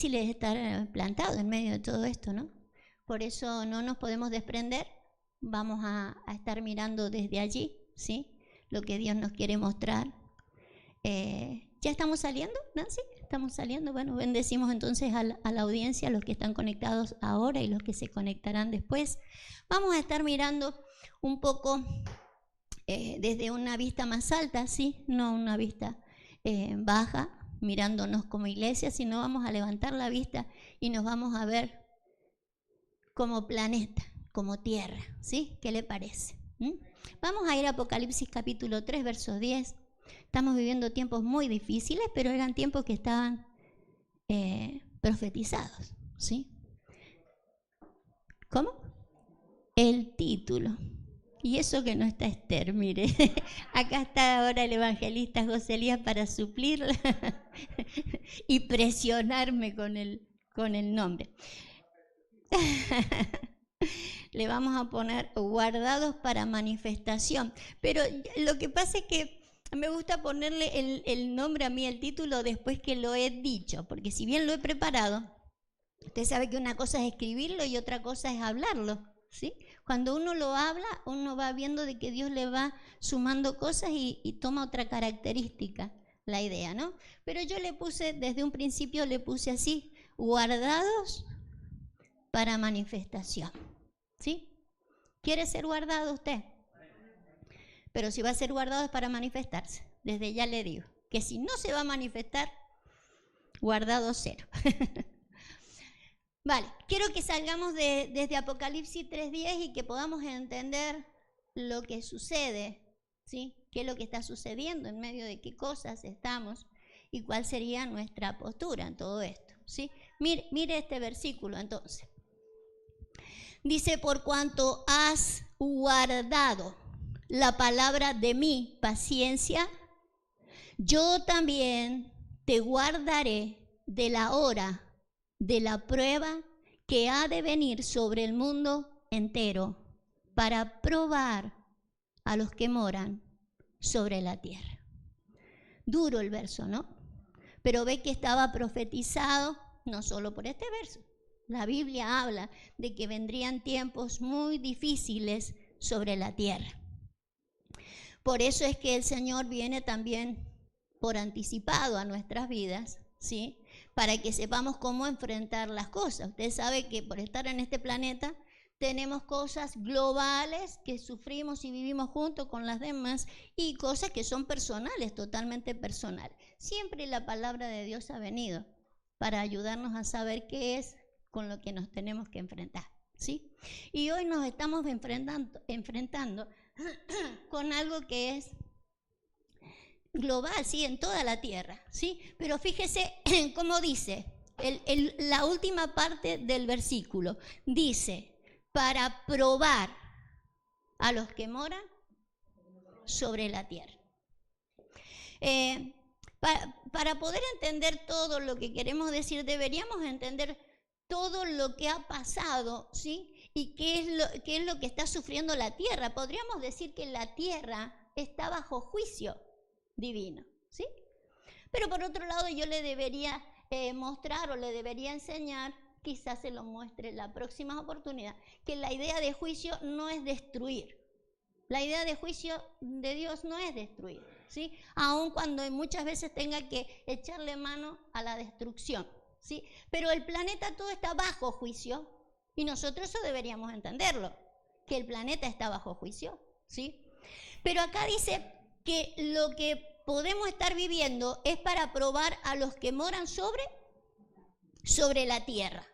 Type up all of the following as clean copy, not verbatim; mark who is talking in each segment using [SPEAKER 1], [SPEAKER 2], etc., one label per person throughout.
[SPEAKER 1] es estar plantado en medio de todo esto, ¿no? Por eso no nos podemos desprender, vamos a estar mirando desde allí, ¿sí? Lo que Dios nos quiere mostrar. ¿Ya estamos saliendo, Nancy? ¿Estamos saliendo? Bueno, bendecimos entonces a la audiencia, a los que están conectados ahora y los que se conectarán después. Vamos a estar mirando un poco desde una vista más alta, ¿sí? No una vista baja, mirándonos como iglesia, sino vamos a levantar la vista y nos vamos a ver como planeta, como tierra, ¿sí? ¿Qué le parece? Vamos a ir a Apocalipsis capítulo 3, verso 10. Estamos viviendo tiempos muy difíciles, pero eran tiempos que estaban profetizados, ¿sí? ¿Cómo? El título. Y eso que no está Esther, mire. Acá está ahora el evangelista José Elías para suplirla y presionarme con el nombre. Le vamos a poner guardados para manifestación. Pero lo que pasa es que me gusta ponerle el nombre a mí, el título, después que lo he dicho, porque si bien lo he preparado, usted sabe que una cosa es escribirlo y otra cosa es hablarlo, ¿sí? Cuando uno lo habla, uno va viendo de que Dios le va sumando cosas y toma otra característica la idea, ¿no? Pero yo le puse, desde un principio le puse así, guardados para manifestación, ¿sí? ¿Quiere ser guardado usted? Pero si va a ser guardado es para manifestarse. Desde ya le digo que si no se va a manifestar, guardado cero. Vale, quiero que salgamos desde Apocalipsis 3:10 y que podamos entender lo que sucede, ¿sí? ¿Qué es lo que está sucediendo? En medio de qué cosas estamos y cuál sería nuestra postura en todo esto, ¿sí? Mire este versículo entonces. Dice, por cuanto has guardado la palabra de mi paciencia, yo también te guardaré de la hora de la prueba que ha de venir sobre el mundo entero para probar a los que moran sobre la tierra. Duro el verso, ¿no? Pero ve que estaba profetizado no solo por este verso. La Biblia habla de que vendrían tiempos muy difíciles sobre la tierra. Por eso es que el Señor viene también por anticipado a nuestras vidas, ¿sí? Para que sepamos cómo enfrentar las cosas. Usted sabe que por estar en este planeta tenemos cosas globales que sufrimos y vivimos junto con las demás y cosas que son personales, totalmente personales. Siempre la palabra de Dios ha venido para ayudarnos a saber qué es con lo que nos tenemos que enfrentar, ¿sí? Y hoy nos estamos enfrentando con algo que es global, sí, en toda la tierra, ¿sí? Pero fíjese cómo dice la última parte del versículo. Dice, para probar a los que moran sobre la tierra. Para poder entender todo lo que queremos decir, deberíamos entender todo lo que ha pasado, ¿sí? Y qué es lo que está sufriendo la tierra. Podríamos decir que la tierra está bajo juicio divino, ¿sí? Pero por otro lado yo le debería mostrar o le debería enseñar, quizás se lo muestre en la próxima oportunidad, que la idea de juicio no es destruir. La idea de juicio de Dios no es destruir, ¿sí? Aun cuando muchas veces tenga que echarle mano a la destrucción, ¿sí? Pero el planeta todo está bajo juicio y nosotros eso deberíamos entenderlo, que el planeta está bajo juicio, ¿sí? Pero acá dice que lo que podemos estar viviendo es para probar a los que moran sobre la tierra.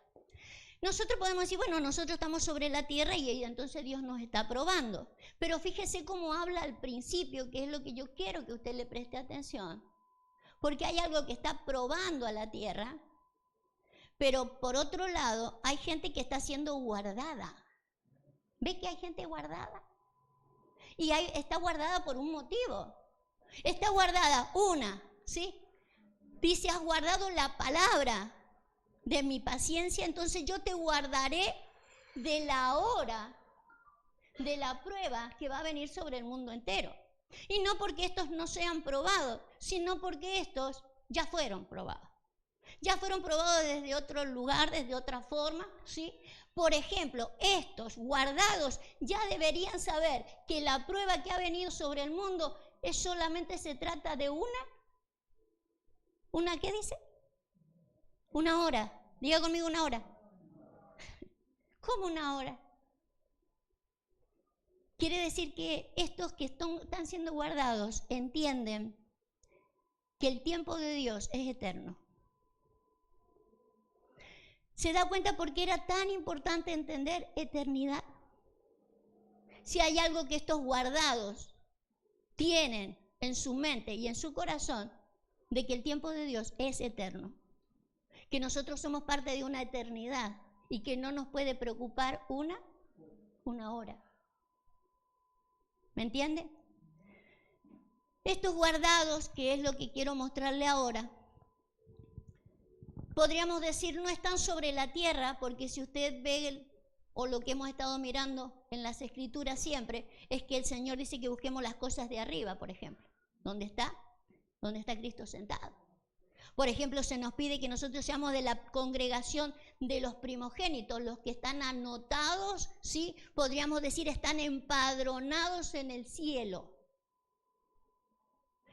[SPEAKER 1] Nosotros podemos decir, bueno, nosotros estamos sobre la tierra y entonces Dios nos está probando. Pero fíjese cómo habla al principio, que es lo que yo quiero que usted le preste atención. Porque hay algo que está probando a la tierra, pero por otro lado hay gente que está siendo guardada. ¿Ve que hay gente guardada? Y está guardada por un motivo. Está guardada ¿sí? Dice, has guardado la palabra de mi paciencia, entonces yo te guardaré de la hora de la prueba que va a venir sobre el mundo entero. Y no porque estos no sean probados, sino porque estos ya fueron probados. Ya fueron probados desde otro lugar, desde otra forma, ¿sí? Por ejemplo, estos guardados ya deberían saber que la prueba que ha venido sobre el mundo solamente se trata de ¿una qué dice? Una hora. Diga conmigo una hora. ¿Cómo una hora? Quiere decir que estos que están siendo guardados entienden que el tiempo de Dios es eterno. ¿Se da cuenta por qué era tan importante entender eternidad? Si hay algo que estos guardados tienen en su mente y en su corazón, de que el tiempo de Dios es eterno, que nosotros somos parte de una eternidad y que no nos puede preocupar una hora. ¿Me entiende? Estos guardados, que es lo que quiero mostrarle ahora, podríamos decir no están sobre la tierra, porque si usted ve o lo que hemos estado mirando en las Escrituras siempre, es que el Señor dice que busquemos las cosas de arriba, por ejemplo. ¿Dónde está Cristo sentado? Por ejemplo, se nos pide que nosotros seamos de la congregación de los primogénitos, los que están anotados, ¿sí? Podríamos decir están empadronados en el cielo.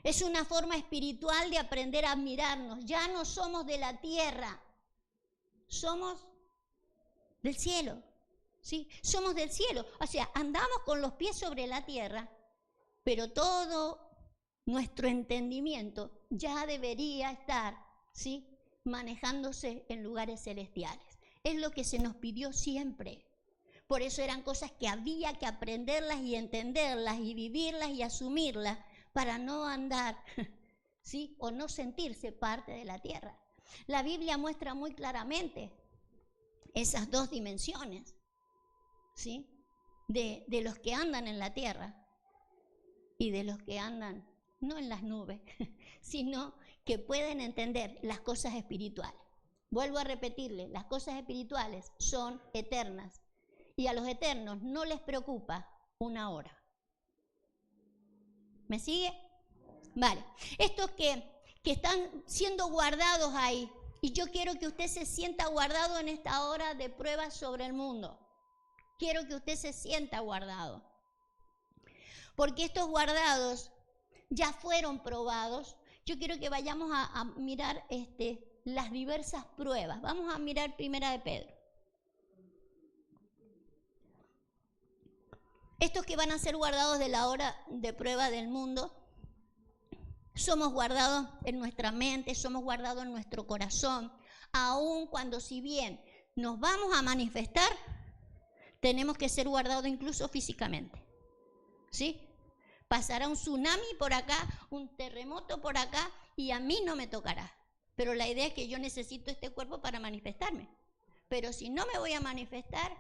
[SPEAKER 1] Es una forma espiritual de aprender a admirarnos. Ya no somos de la tierra, somos del cielo, ¿sí? Somos del cielo. O sea, andamos con los pies sobre la tierra, pero todo nuestro entendimiento ya debería estar, ¿sí?, manejándose en lugares celestiales. Es lo que se nos pidió siempre. Por eso eran cosas que había que aprenderlas y entenderlas y vivirlas y asumirlas para no andar, ¿sí?, o no sentirse parte de la tierra. La Biblia muestra muy claramente esas dos dimensiones, ¿sí?, de los que andan en la tierra y de los que andan no en las nubes, sino que pueden entender las cosas espirituales. Vuelvo a repetirle, las cosas espirituales son eternas y a los eternos no les preocupa una hora. ¿Me sigue? Vale. Estos que están siendo guardados ahí, y yo quiero que usted se sienta guardado en esta hora de pruebas sobre el mundo. Quiero que usted se sienta guardado. Porque estos guardados ya fueron probados. Yo quiero que vayamos a mirar las diversas pruebas. Vamos a mirar Primera de Pedro. Estos que van a ser guardados de la hora de prueba del mundo, somos guardados en nuestra mente, somos guardados en nuestro corazón, aun cuando si bien nos vamos a manifestar, tenemos que ser guardados incluso físicamente, ¿sí? Pasará un tsunami por acá, un terremoto por acá y a mí no me tocará. Pero la idea es que yo necesito este cuerpo para manifestarme. Pero si no me voy a manifestar,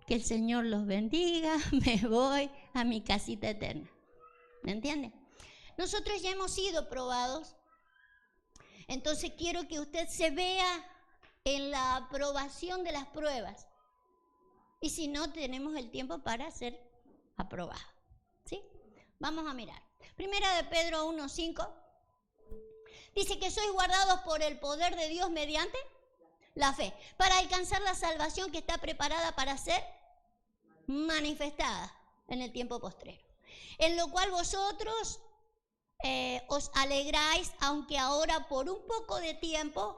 [SPEAKER 1] que el Señor los bendiga, me voy a mi casita eterna. ¿Me entiende? Nosotros ya hemos sido probados. Entonces quiero que usted se vea en la aprobación de las pruebas. Y si no, tenemos el tiempo para ser aprobado, ¿sí? Vamos a mirar. Primera de Pedro 1:5 dice que sois guardados por el poder de Dios mediante la fe, para alcanzar la salvación que está preparada para ser manifestada en el tiempo postrero, en lo cual vosotros os alegráis, aunque ahora por un poco de tiempo,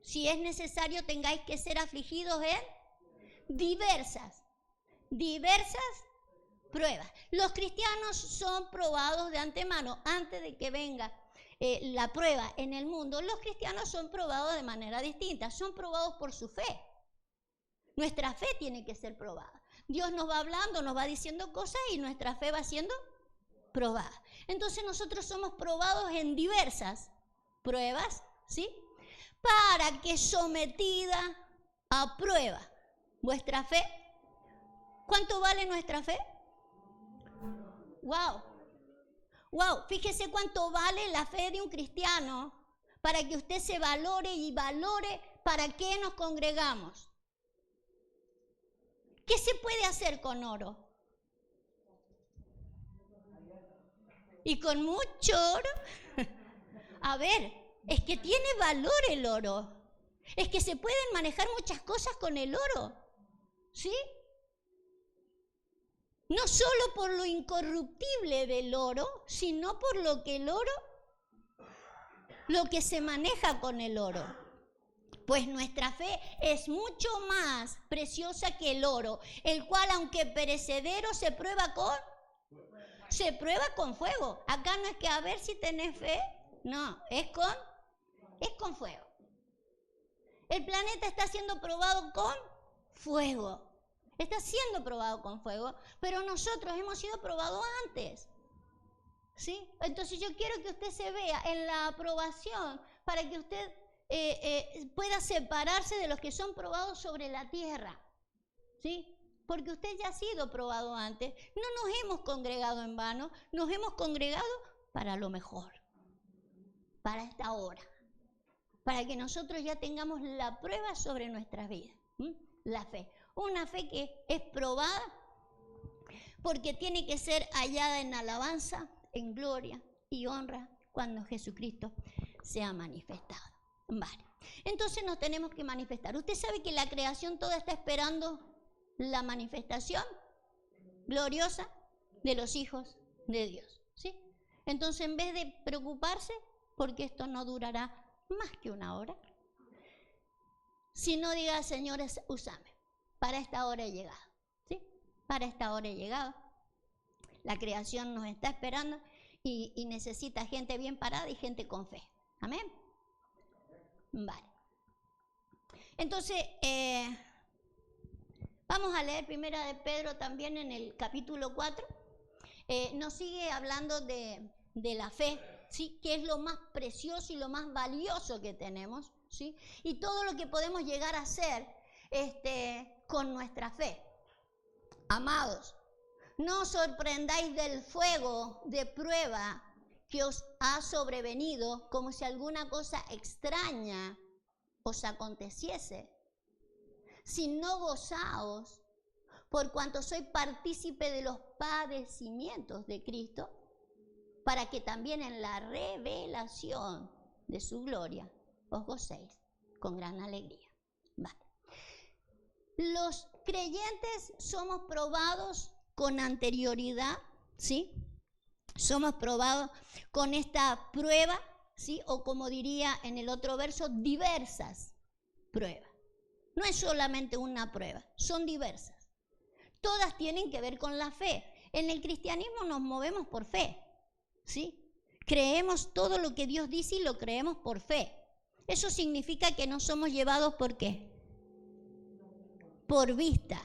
[SPEAKER 1] si es necesario, tengáis que ser afligidos en diversas pruebas. Los cristianos son probados de antemano, antes de que venga la prueba en el mundo. Los cristianos son probados de manera distinta, son probados por su fe. Nuestra fe tiene que ser probada. Dios nos va hablando, nos va diciendo cosas y nuestra fe va siendo probada. Entonces nosotros somos probados en diversas pruebas, ¿sí?, para que sometida a prueba vuestra fe. ¿Cuánto vale nuestra fe? Wow, fíjese cuánto vale la fe de un cristiano para que usted se valore y valore para qué nos congregamos. ¿Qué se puede hacer con oro? Y con mucho oro. A ver, Es que tiene valor el oro. Es que se pueden manejar muchas cosas con el oro. ¿Sí? No solo por lo incorruptible del oro, sino por lo que el oro, lo que se maneja con el oro. Pues nuestra fe es mucho más preciosa que el oro, el cual aunque perecedero se prueba con fuego. Acá no es que a ver si tenés fe, no, es con fuego. El planeta está siendo probado con fuego. Está siendo probado con fuego, pero nosotros hemos sido probados antes. ¿Sí? Entonces yo quiero que usted se vea en la aprobación para que usted pueda separarse de los que son probados sobre la tierra. ¿Sí? Porque usted ya ha sido probado antes. No nos hemos congregado en vano, nos hemos congregado para lo mejor, para esta hora, para que nosotros ya tengamos la prueba sobre nuestras vidas. La fe. Una fe que es probada porque tiene que ser hallada en alabanza, en gloria y honra cuando Jesucristo sea manifestado. Vale. Entonces nos tenemos que manifestar. Usted sabe que la creación toda está esperando la manifestación gloriosa de los hijos de Dios. ¿Sí? Entonces, en vez de preocuparse, porque esto no durará más que una hora, si no diga, Señor, úsame. Para esta hora he llegado, ¿sí? Para esta hora he llegado. La creación nos está esperando y necesita gente bien parada y gente con fe. ¿Amén? Vale. Entonces, vamos a leer Primera de Pedro también en el capítulo 4. Nos sigue hablando de la fe, ¿sí? Que es lo más precioso y lo más valioso que tenemos, ¿sí? Y todo lo que podemos llegar a hacer con nuestra fe. Amados, no os sorprendáis del fuego de prueba que os ha sobrevenido como si alguna cosa extraña os aconteciese, sino gozaos por cuanto soy partícipe de los padecimientos de Cristo, para que también en la revelación de su gloria os gocéis con gran alegría. Vale. Los creyentes somos probados con anterioridad, ¿sí? Somos probados con esta prueba, ¿sí? O como diría en el otro verso, diversas pruebas. No es solamente una prueba, son diversas. Todas tienen que ver con la fe. En el cristianismo nos movemos por fe, ¿sí? Creemos todo lo que Dios dice y lo creemos por fe. Eso significa que no somos llevados ¿por qué? Por vista,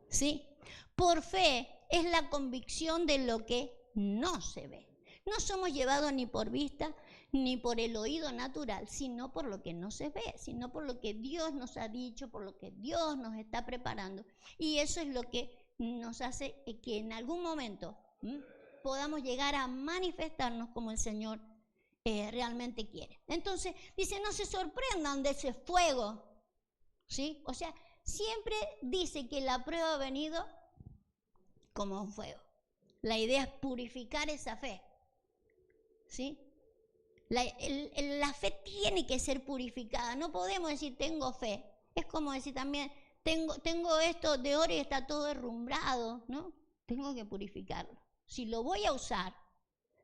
[SPEAKER 1] ¿sí? Por fe es la convicción de lo que no se ve. No somos llevados ni por vista ni por el oído natural, sino por lo que no se ve, sino por lo que Dios nos ha dicho, por lo que Dios nos está preparando. Y eso es lo que nos hace que en algún momento podamos llegar a manifestarnos como el Señor realmente quiere. Entonces, dice, no se sorprendan de ese fuego, ¿sí? O sea, siempre dice que la prueba ha venido como un fuego. La idea es purificar esa fe, ¿sí? La fe tiene que ser purificada. No podemos decir tengo fe. Es como decir también tengo esto de oro y está todo derrumbrado, ¿no? Tengo que purificarlo. Si lo voy a usar,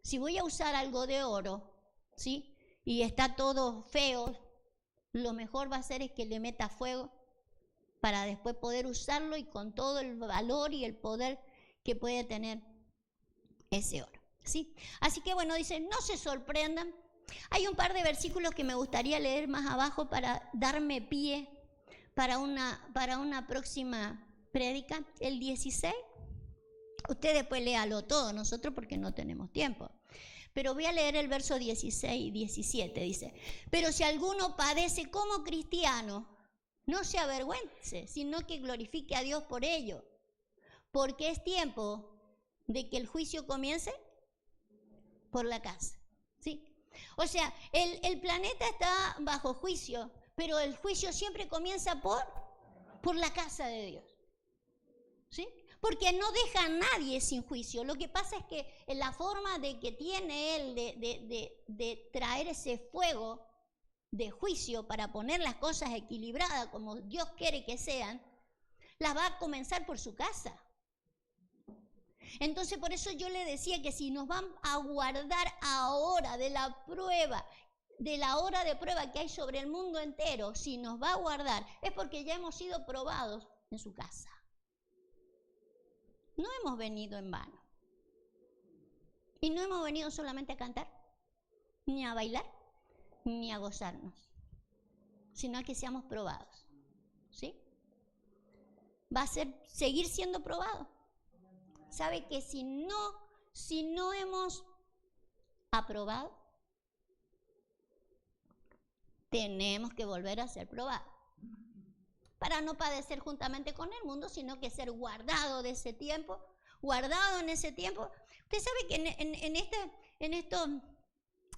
[SPEAKER 1] si voy a usar algo de oro, ¿sí? Y está todo feo, lo mejor va a ser es que le meta fuego para después poder usarlo y con todo el valor y el poder que puede tener ese oro, ¿sí? Así que bueno, dice, no se sorprendan. Hay un par de versículos que me gustaría leer más abajo para darme pie para una próxima prédica. El 16, usted después léalo todo, nosotros porque no tenemos tiempo. Pero voy a leer el verso 16 y 17, dice, pero si alguno padece como cristiano, no se avergüence, sino que glorifique a Dios por ello, porque es tiempo de que el juicio comience por la casa, ¿sí? O sea, el planeta está bajo juicio, pero el juicio siempre comienza por la casa de Dios, ¿sí? Porque no deja a nadie sin juicio. Lo que pasa es que la forma de que tiene Él de traer ese fuego, de juicio para poner las cosas equilibradas como Dios quiere que sean, las va a comenzar por su casa. Entonces por eso yo le decía que si nos van a guardar ahora de la prueba, de la hora de prueba que hay sobre el mundo entero, si nos va a guardar, es porque ya hemos sido probados en su casa. No hemos venido en vano. Y no hemos venido solamente a cantar, ni a bailar, ni a gozarnos, sino a que seamos probados. ¿Sí? Va a seguir siendo probado. ¿Sabe que si no hemos aprobado, tenemos que volver a ser probados? Para no padecer juntamente con el mundo, sino que ser guardado de ese tiempo, guardado en ese tiempo. Usted sabe que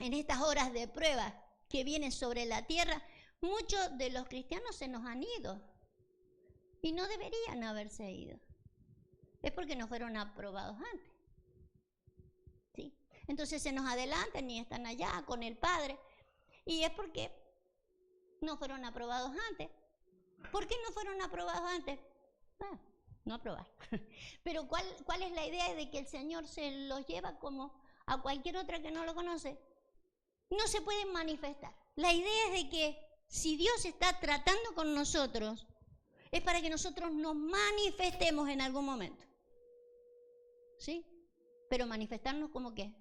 [SPEAKER 1] en estas horas de prueba que vienen sobre la tierra, muchos de los cristianos se nos han ido y no deberían haberse ido. Es porque no fueron aprobados antes. ¿Sí? Entonces se nos adelantan y están allá con el Padre. Y es porque no fueron aprobados antes. ¿Por qué no fueron aprobados antes? No aprobar. Pero ¿cuál es la idea de que el Señor se los lleva como a cualquier otra que no lo conoce? No se pueden manifestar. La idea es de que si Dios está tratando con nosotros, es para que nosotros nos manifestemos en algún momento. ¿Sí? Pero manifestarnos como qué?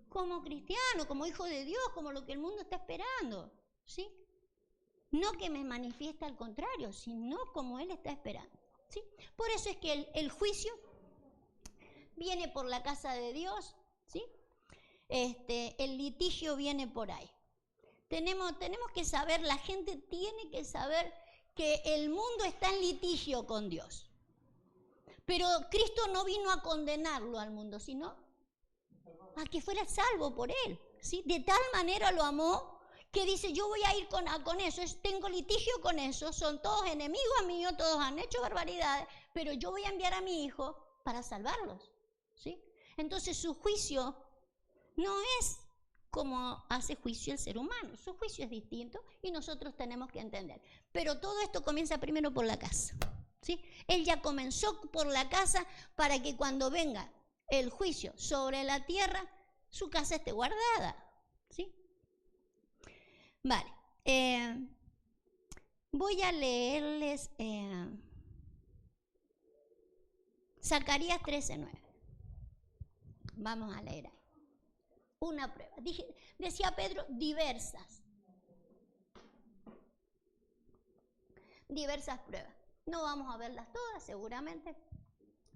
[SPEAKER 1] Como cristiano, como hijo de Dios, como lo que el mundo está esperando. ¿Sí? No que me manifieste al contrario, sino como Él está esperando. ¿Sí? Por eso es que el juicio viene por la casa de Dios. ¿Sí? El litigio viene por ahí. Tenemos que saber, la gente tiene que saber que el mundo está en litigio con Dios. Pero Cristo no vino a condenarlo al mundo, sino a que fuera salvo por Él. ¿Sí? De tal manera lo amó que dice, yo voy a ir con eso, tengo litigio con eso, son todos enemigos míos, todos han hecho barbaridades, pero yo voy a enviar a mi Hijo para salvarlos. ¿Sí? Entonces su juicio no es como hace juicio el ser humano, su juicio es distinto y nosotros tenemos que entender. Pero todo esto comienza primero por la casa. ¿Sí? Él ya comenzó por la casa para que cuando venga el juicio sobre la tierra, su casa esté guardada. ¿Sí? Vale. Voy a leerles Zacarías 13:9. Vamos a leer ahí. Una prueba. Decía Pedro, diversas pruebas. No vamos a verlas todas seguramente,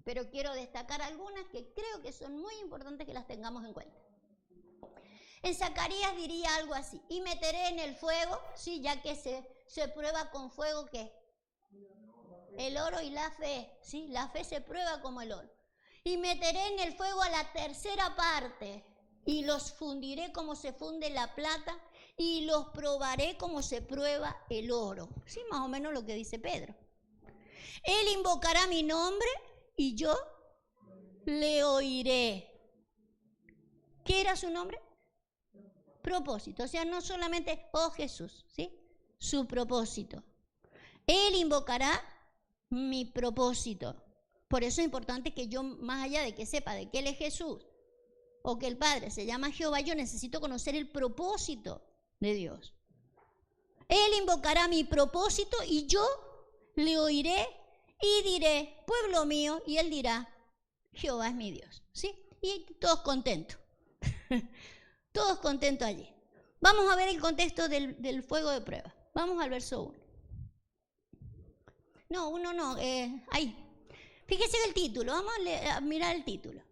[SPEAKER 1] pero quiero destacar algunas que creo que son muy importantes que las tengamos en cuenta. En Zacarías diría algo así, y meteré en el fuego, ¿sí? Ya que se prueba con fuego, ¿qué? El oro y la fe, ¿sí? La fe se prueba como el oro. Y meteré en el fuego a la tercera parte, y los fundiré como se funde la plata, y los probaré como se prueba el oro. Sí, más o menos lo que dice Pedro. Él invocará mi nombre, y yo le oiré. ¿Qué era su nombre? Propósito, o sea, no solamente, oh Jesús, ¿sí? Su propósito. Él invocará mi propósito. Por eso es importante que yo, más allá de que sepa de que Él es Jesús, o que el Padre se llama Jehová, yo necesito conocer el propósito de Dios. Él invocará mi propósito y yo le oiré y diré, pueblo mío, y Él dirá, Jehová es mi Dios, ¿sí? Y todos contentos. Todos contentos allí. Vamos a ver el contexto del fuego de prueba. Vamos al verso 1. No, ahí. Fíjese el título, vamos a mirar el título.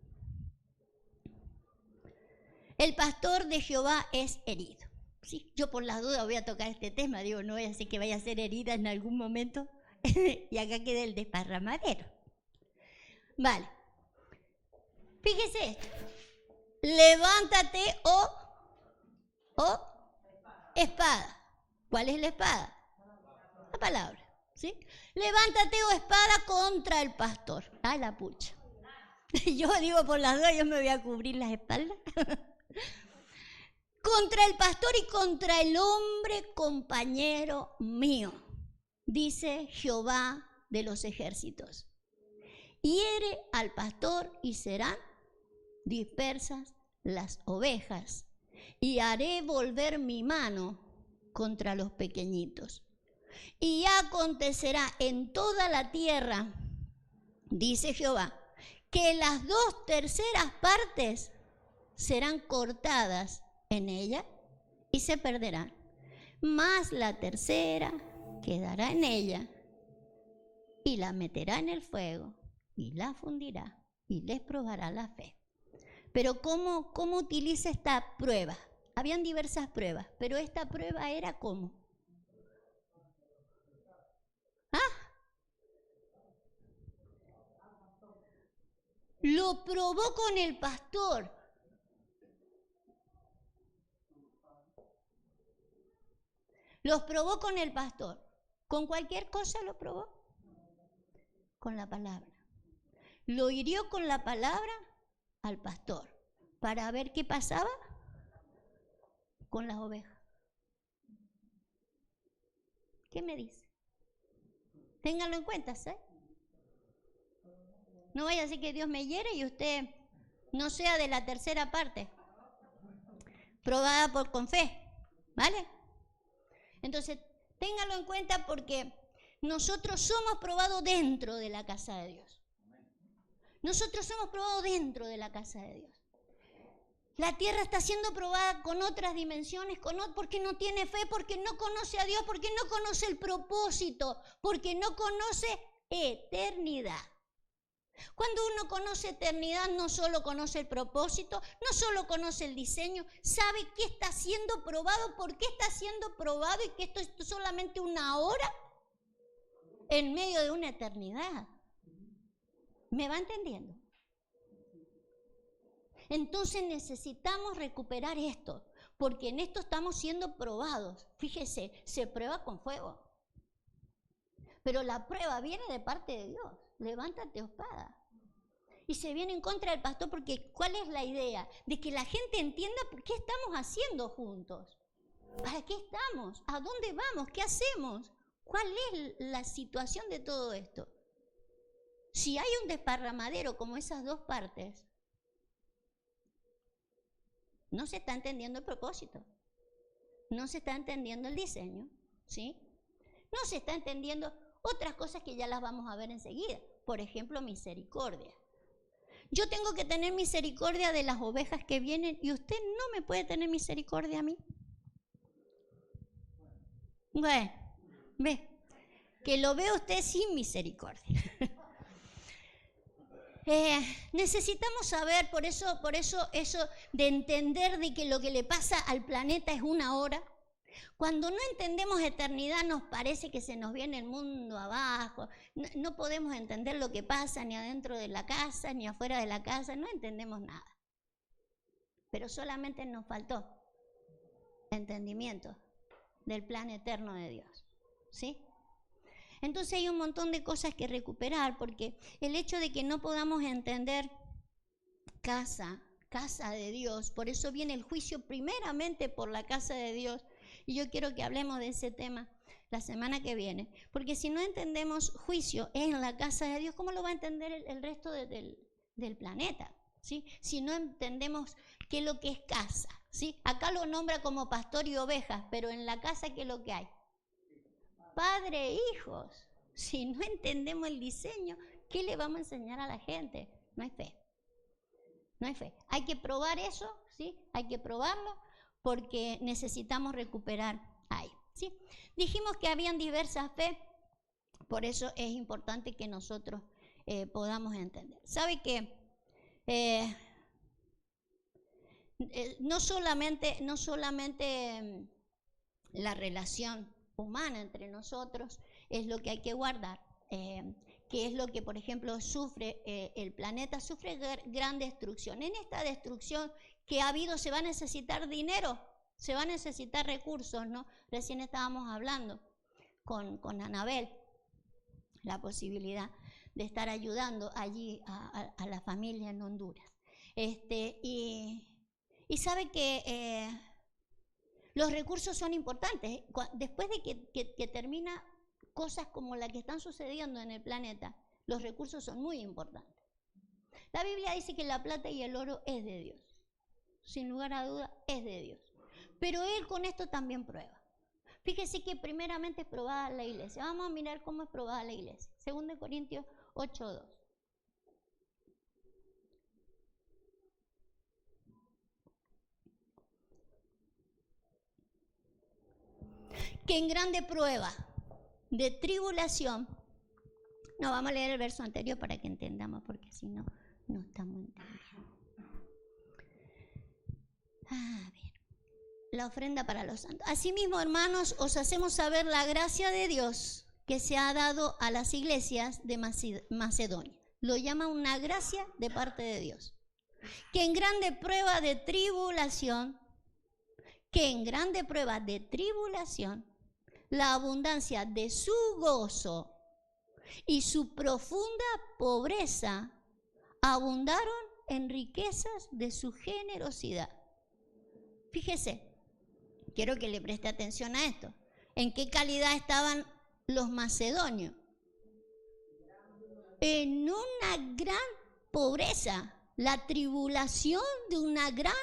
[SPEAKER 1] El pastor de Jehová es herido. ¿Sí? Yo por las dudas voy a tocar este tema, digo, no voy a hacer que vaya a ser herida en algún momento y acá quede el desparramadero. Vale. Fíjese esto. Levántate, espada. ¿Cuál es la espada? La palabra, ¿sí? Levántate, espada, contra el pastor. Ah, la pucha. Yo digo por las dudas, yo me voy a cubrir las espaldas. contra el pastor y contra el hombre compañero mío, dice Jehová de los ejércitos. Hiere al pastor y serán dispersas las ovejas, y haré volver mi mano contra los pequeñitos. Y acontecerá en toda la tierra, dice Jehová, que las 2/3 partes serán cortadas en ella y se perderán, mas la 1/3 quedará en ella y la meterá en el fuego y la fundirá y les probará la fe. Pero ¿cómo utiliza esta prueba? Habían diversas pruebas, pero esta prueba era ¿cómo? Lo probó con el pastor. Los probó con el pastor. ¿Con cualquier cosa lo probó? Con la palabra. Lo hirió con la palabra al pastor para ver qué pasaba con las ovejas. ¿Qué me dice? Ténganlo en cuenta, ¿sí? No vaya a ser que Dios me hiere y usted no sea de la 1/3 parte, probada con fe, ¿vale? Entonces, ténganlo en cuenta porque nosotros somos probados dentro de la casa de Dios. Nosotros somos probados dentro de la casa de Dios. La tierra está siendo probada con otras dimensiones, porque no tiene fe, porque no conoce a Dios, porque no conoce el propósito, porque no conoce eternidad. Cuando uno conoce eternidad, no solo conoce el propósito, no solo conoce el diseño, sabe qué está siendo probado, por qué está siendo probado y que esto es solamente una hora en medio de una eternidad. ¿Me va entendiendo? Entonces necesitamos recuperar esto, porque en esto estamos siendo probados. Fíjese, se prueba con fuego. Pero la prueba viene de parte de Dios. Levántate, espada. Y se viene en contra del pastor porque ¿cuál es la idea? De que la gente entienda por qué estamos haciendo juntos. ¿Para qué estamos? ¿A dónde vamos? ¿Qué hacemos? ¿Cuál es la situación de todo esto? Si hay un desparramadero como esas 2 partes, no se está entendiendo el propósito, no se está entendiendo el diseño, ¿sí? No se está entendiendo otras cosas que ya las vamos a ver enseguida. Por ejemplo, misericordia. Yo tengo que tener misericordia de las ovejas que vienen y usted no me puede tener misericordia a mí. Bueno, ve, que lo ve usted sin misericordia. Necesitamos saber, por eso eso de entender de que lo que le pasa al planeta es una hora. Cuando no entendemos eternidad nos parece que se nos viene el mundo abajo, no podemos entender lo que pasa ni adentro de la casa ni afuera de la casa, no entendemos nada. Pero solamente nos faltó entendimiento del plan eterno de Dios, ¿sí? Entonces hay un montón de cosas que recuperar, porque el hecho de que no podamos entender casa de Dios, por eso viene el juicio primeramente por la casa de Dios, y yo quiero que hablemos de ese tema la semana que viene, porque si no entendemos juicio en la casa de Dios, ¿cómo lo va a entender el resto del planeta? ¿Sí? Si no entendemos qué es lo que es casa, ¿sí? Acá lo nombra como pastor y ovejas, pero en la casa, ¿qué es lo que hay? Padre e hijos. Si no entendemos el diseño, ¿qué le vamos a enseñar a la gente? No hay fe. No hay fe. Hay que probar eso, ¿sí? Hay que probarlo porque necesitamos recuperar ahí, ¿sí? Dijimos que habían diversas fe, por eso es importante que nosotros podamos entender. ¿Sabe qué? No solamente la relación humana entre nosotros es lo que hay que guardar, que es lo que, por ejemplo, sufre el planeta, sufre gran destrucción. En esta destrucción que ha habido se va a necesitar dinero, se va a necesitar recursos, ¿no? Recién estábamos hablando con Anabel, la posibilidad de estar ayudando allí a la familia en Honduras. Y sabe que Los recursos son importantes. Después de que termina cosas como las que están sucediendo en el planeta, los recursos son muy importantes. La Biblia dice que la plata y el oro es de Dios. Sin lugar a duda, es de Dios. Pero Él con esto también prueba. Fíjese que primeramente es probada la iglesia. Vamos a mirar cómo es probada la iglesia. 2 Corintios 8:2. Que en grande prueba de tribulación, no, vamos a leer el verso anterior para que entendamos, porque si no, no estamos entendiendo. A ver, la ofrenda para los santos. Asimismo, hermanos, os hacemos saber la gracia de Dios que se ha dado a las iglesias de Macedonia. Lo llama una gracia de parte de Dios. Que en grande prueba de tribulación, la abundancia de su gozo y su profunda pobreza abundaron en riquezas de su generosidad. Fíjese, quiero que le preste atención a esto. ¿En qué calidad estaban los macedonios? En una gran pobreza, la tribulación de una gran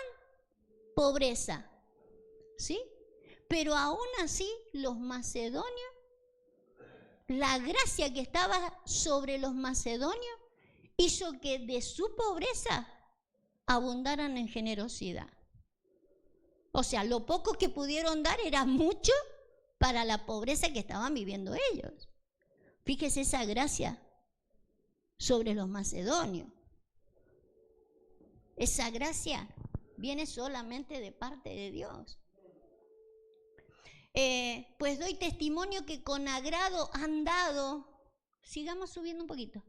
[SPEAKER 1] pobreza, ¿sí? Pero aún así los macedonios, la gracia que estaba sobre los macedonios hizo que de su pobreza abundaran en generosidad. O sea, lo poco que pudieron dar era mucho para la pobreza que estaban viviendo ellos. Fíjese esa gracia sobre los macedonios. Esa gracia viene solamente de parte de Dios. Pues doy testimonio que con agrado han dado, sigamos subiendo un poquito.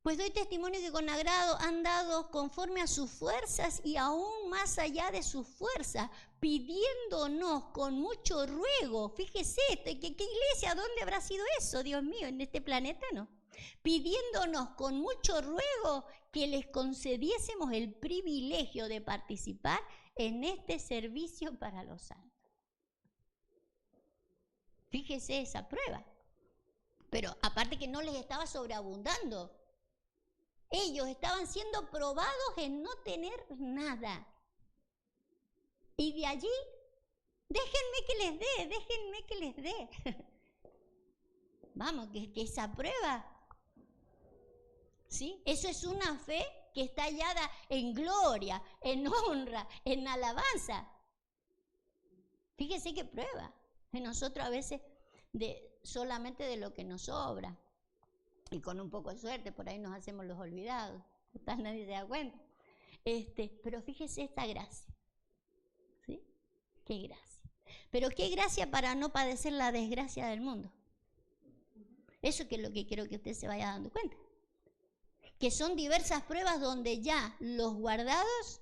[SPEAKER 1] Pues doy testimonio que con agrado han dado conforme a sus fuerzas y aún más allá de sus fuerzas, pidiéndonos con mucho ruego. Fíjese, ¿qué iglesia? ¿Dónde habrá sido eso, Dios mío? ¿En este planeta? No. Pidiéndonos con mucho ruego que les concediésemos el privilegio de participar en este servicio para los santos. Fíjese esa prueba. Pero aparte que no les estaba sobreabundando. Ellos estaban siendo probados en no tener nada. Y de allí, déjenme que les dé. Vamos, que esa prueba, ¿sí? Eso es una fe que está hallada en gloria, en honra, en alabanza. Fíjese qué prueba. Y nosotros a veces solamente de lo que nos sobra. Y con un poco de suerte, por ahí nos hacemos los olvidados. Total, nadie se da cuenta. Pero fíjese esta gracia. ¿Sí? Qué gracia. Pero qué gracia para no padecer la desgracia del mundo. Eso que es lo que quiero que usted se vaya dando cuenta. Que son diversas pruebas donde ya los guardados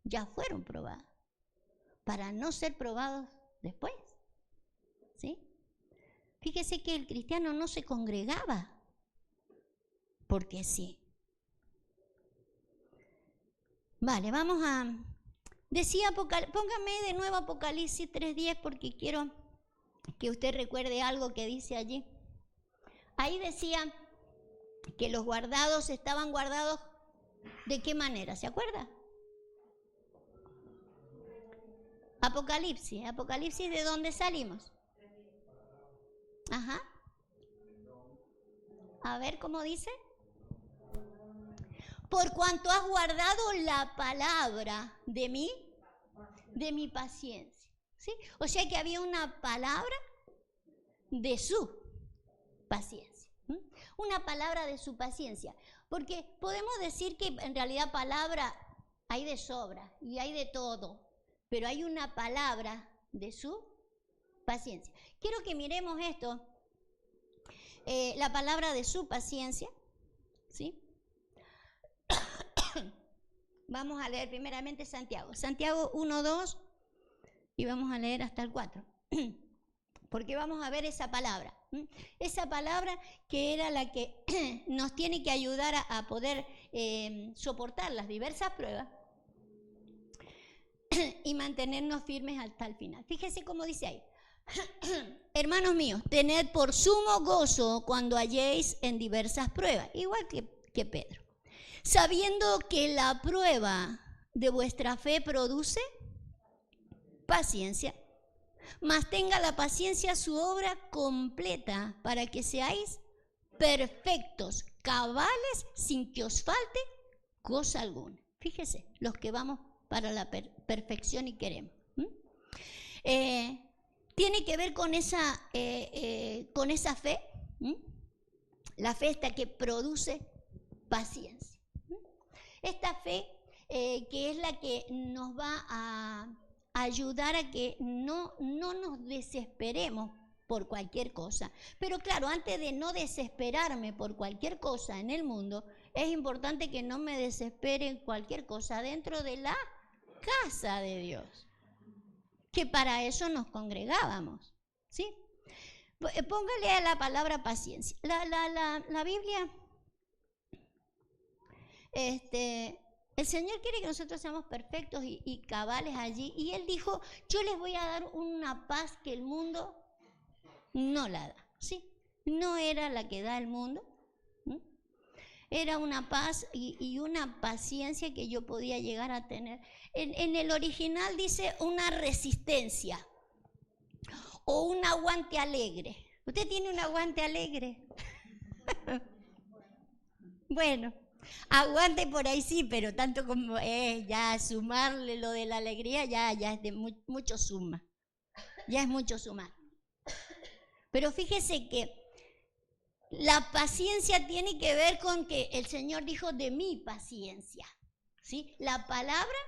[SPEAKER 1] ya fueron probados. Para no ser probados después. ¿Sí? Fíjese que el cristiano no se congregaba. Porque sí. Vale, vamos a... Decía, póngame de nuevo Apocalipsis 3:10 porque quiero que usted recuerde algo que dice allí. Ahí decía que los guardados estaban guardados ¿de qué manera? ¿Se acuerda? Apocalipsis, ¿de dónde salimos? Ajá. A ver, ¿cómo dice? Por cuanto has guardado la palabra de mi paciencia. ¿Sí? O sea que había una palabra de su paciencia. Una palabra de su paciencia. Porque podemos decir que en realidad palabra hay de sobra y hay de todo. Pero hay una palabra de su paciencia. Quiero que miremos esto. La palabra de su paciencia. ¿Sí? Vamos a leer primeramente Santiago. Santiago 1:2 y vamos a leer hasta el 4. Porque vamos a ver esa palabra. Esa palabra que era la que nos tiene que ayudar a poder soportar las diversas pruebas. y mantenernos firmes hasta el final. Fíjese cómo dice ahí. Hermanos míos, tened por sumo gozo cuando halléis en diversas pruebas, igual que Pedro, sabiendo que la prueba de vuestra fe produce paciencia, mas tenga la paciencia su obra completa para que seáis perfectos, cabales, sin que os falte cosa alguna. Fíjese, los que vamos para la perfección y queremos. Tiene que ver con esa fe, la fe esta que produce paciencia. Esta fe que es la que nos va a ayudar a que no nos desesperemos por cualquier cosa. Pero claro, antes de no desesperarme por cualquier cosa en el mundo, es importante que no me desespere en cualquier cosa dentro de la casa de Dios, que para eso nos congregábamos, ¿sí? Póngale a la palabra paciencia. La Biblia, el Señor quiere que nosotros seamos perfectos y cabales allí, y Él dijo, yo les voy a dar una paz que el mundo no la da, ¿sí? No era la que da el mundo, era una paz y una paciencia que yo podía llegar a tener. En el original dice una resistencia o un aguante alegre. ¿Usted tiene un aguante alegre? Bueno, aguante por ahí sí, pero tanto como es ya sumarle lo de la alegría, ya es de mucho suma. Ya es mucho sumar. Pero fíjese que la paciencia tiene que ver con que el Señor dijo de mi paciencia, ¿sí? La palabra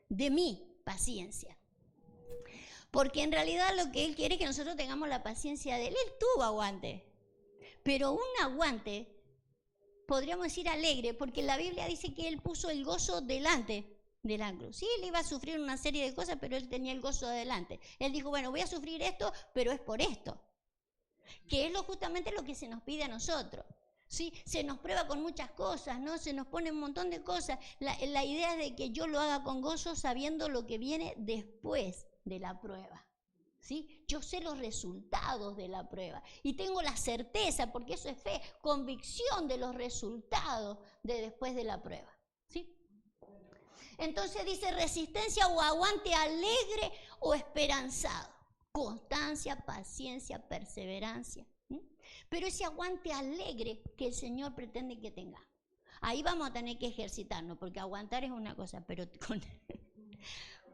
[SPEAKER 1] de mi paciencia. Porque en realidad lo que Él quiere es que nosotros tengamos la paciencia de Él. Él tuvo aguante, pero un aguante, podríamos decir alegre, porque la Biblia dice que Él puso el gozo delante de la cruz. Sí, Él iba a sufrir una serie de cosas, pero Él tenía el gozo adelante. Él dijo, bueno, voy a sufrir esto, pero es por esto. Que es justamente lo que se nos pide a nosotros, ¿sí? Se nos prueba con muchas cosas, ¿no? Se nos pone un montón de cosas. La idea es de que yo lo haga con gozo sabiendo lo que viene después de la prueba, ¿sí? Yo sé los resultados de la prueba y tengo la certeza, porque eso es fe, convicción de los resultados de después de la prueba, ¿sí? Entonces dice resistencia o aguante alegre o esperanzado. Constancia, paciencia, perseverancia. Pero ese aguante alegre que el Señor pretende que tengamos. Ahí vamos a tener que ejercitarnos, porque aguantar es una cosa, pero